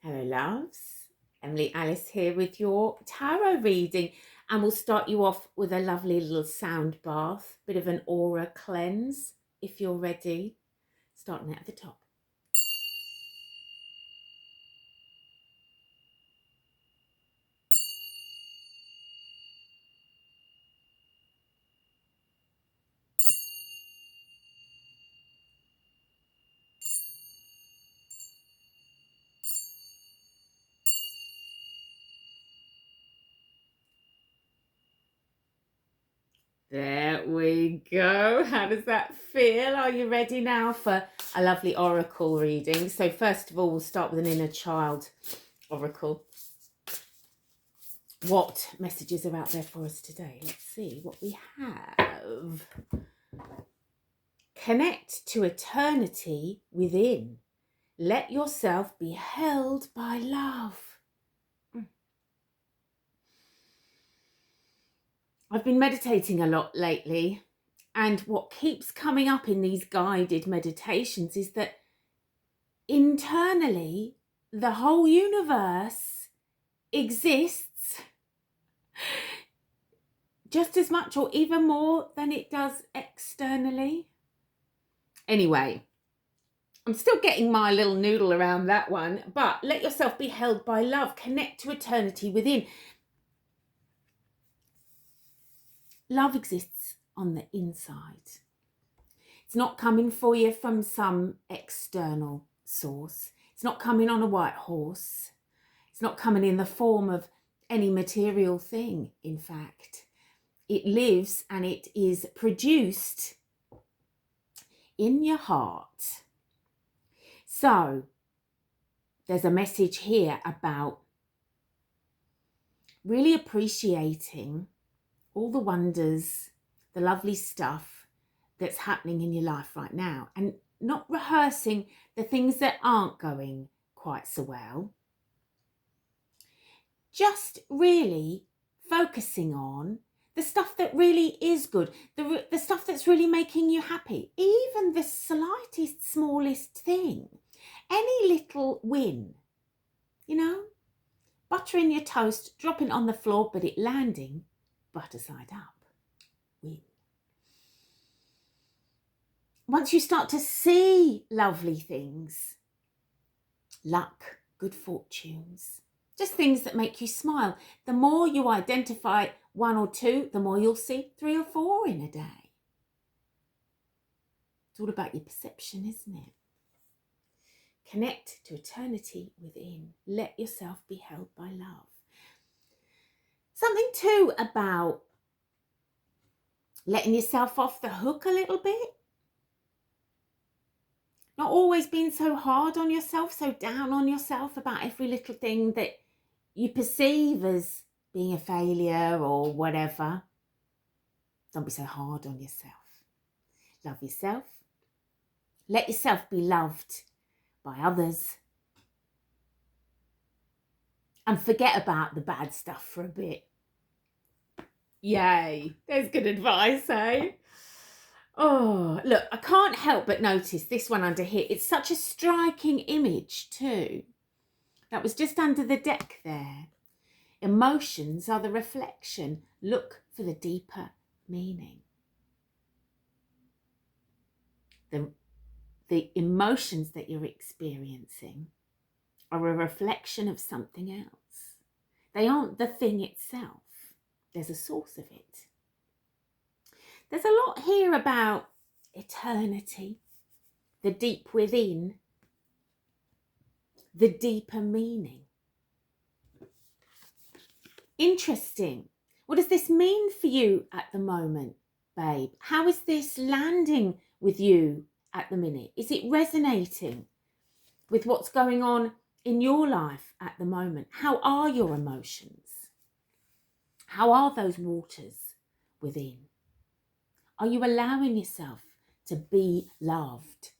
Hello loves, Emily Alice here with your tarot reading, and we'll start you off with a lovely little sound bath, bit of an aura cleanse if you're ready, starting at the top. There we go. How does that feel? Are you ready now for a lovely oracle reading? So first of all, we'll start with an inner child oracle. What messages are out there for us today? Let's see what we have. Connect to eternity within. Let yourself be held by love. I've been meditating a lot lately, and what keeps coming up in these guided meditations is that internally the whole universe exists just as much or even more than it does externally. Anyway, I'm still getting my little noodle around that one, but let yourself be held by love. Connect to eternity within. Love exists on the inside. It's not coming for you from some external source. It's not coming on a white horse. It's not coming in the form of any material thing, in fact. It lives and it is produced in your heart. So, there's a message here about really appreciating all the wonders, the lovely stuff that's happening in your life right now, and not rehearsing the things that aren't going quite so well. Just really focusing on the stuff that really is good, the stuff that's really making you happy, even the slightest, smallest thing, any little win, buttering your toast, dropping on the floor, but it landing butter side up. Win. Once you start to see lovely things, luck, good fortunes, just things that make you smile, the more you identify one or two, the more you'll see 3 or 4 in a day. It's all about your perception, isn't it? Connect to eternity within. Let yourself be held by love. Something too about letting yourself off the hook a little bit. Not always being so hard on yourself, so down on yourself about every little thing that you perceive as being a failure or whatever. Don't be so hard on yourself. Love yourself. Let yourself be loved by others. And forget about the bad stuff for a bit. Yay, there's good advice, eh? Oh, look, I can't help but notice this one under here. It's such a striking image too. That was just under the deck there. Emotions are the reflection. Look for the deeper meaning. The emotions that you're experiencing are a reflection of something else. They aren't the thing itself. There's a source of it. There's a lot here about eternity, the deep within, the deeper meaning. Interesting. What does this mean for you at the moment, babe? How is this landing with you at the minute? Is it resonating with what's going on in your life at the moment? How are your emotions? How are those waters within? Are you allowing yourself to be loved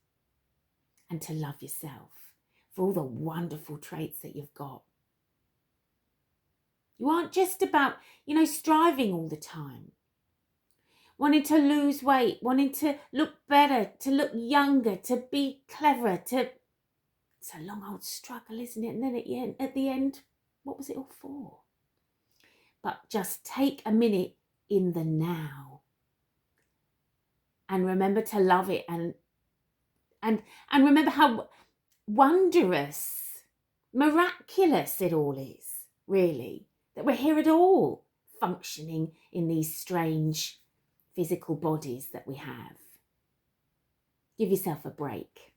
and to love yourself for all the wonderful traits that you've got? You aren't just about, striving all the time, wanting to lose weight, wanting to look better, to look younger, to be cleverer, to It's a long old struggle, isn't it? And then at the end, what was it all for? But just take a minute in the now. And remember to love it and remember how wondrous, miraculous it all is, really. That we're here at all, functioning in these strange physical bodies that we have. Give yourself a break.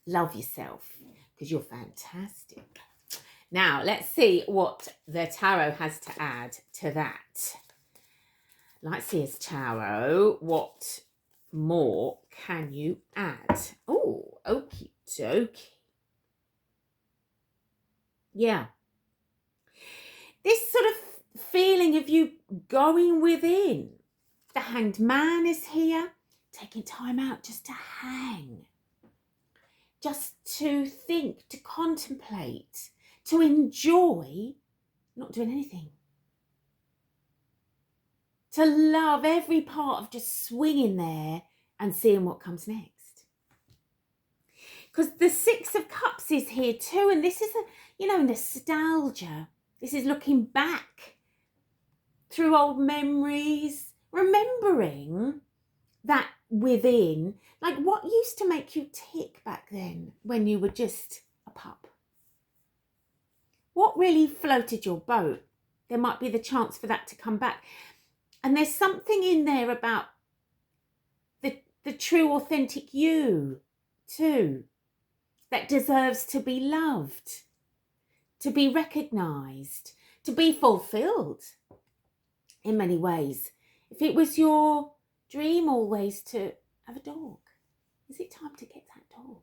Love yourself, because you're fantastic. Now, let's see what the tarot has to add to that. Lightseers Tarot, what more can you add? Oh, okie dokie. Yeah. This sort of feeling of you going within. The Hanged Man is here, taking time out just to hang. Just to think, to contemplate, to enjoy not doing anything. To love every part of just swinging there and seeing what comes next. Because the Six of Cups is here too, and this is nostalgia. This is looking back through old memories, remembering that within, like what used to make you tick back then when you were just a pup. What really floated your boat? There might be the chance for that to come back. And there's something in there about the true, authentic you too, that deserves to be loved, to be recognised, to be fulfilled in many ways. If it was your dream always to have a dog, is it time to get that dog?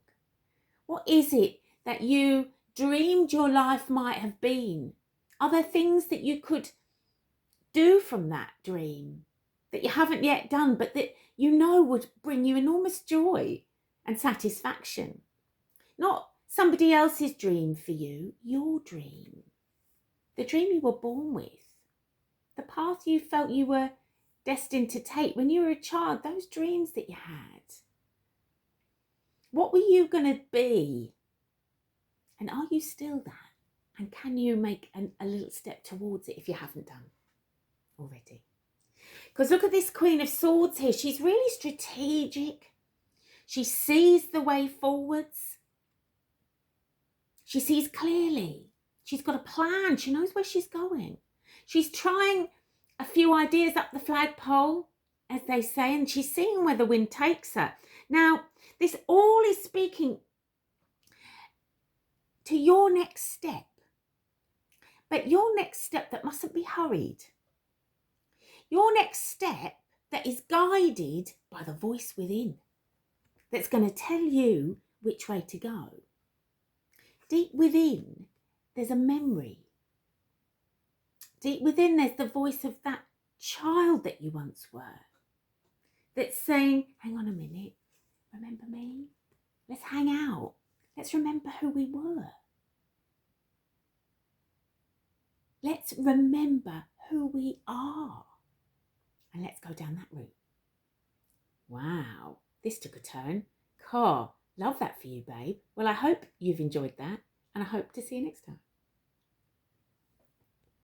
What is it that you dreamed your life might have been? Are there things that you could do from that dream that you haven't yet done, but that you know would bring you enormous joy and satisfaction? Not somebody else's dream for you, your dream. The dream you were born with. The path you felt you were destined to take when you were a child, those dreams that you had. What were you going to be? And are you still that? And can you make a little step towards it if you haven't done already? Because look at this Queen of Swords here. She's really strategic. She sees the way forwards. She sees clearly. She's got a plan. She knows where she's going. She's trying a few ideas up the flagpole, as they say, and she's seeing where the wind takes her. Now, this all is speaking to your next step. But your next step that mustn't be hurried. Your next step that is guided by the voice within. That's going to tell you which way to go. Deep within, there's a memory. Deep within, there's the voice of that child that you once were. That's saying, hang on a minute, remember me? Let's hang out. Let's remember who we were. Let's remember who we are. And let's go down that route. Wow, this took a turn. Love that for you, babe. Well, I hope you've enjoyed that, and I hope to see you next time.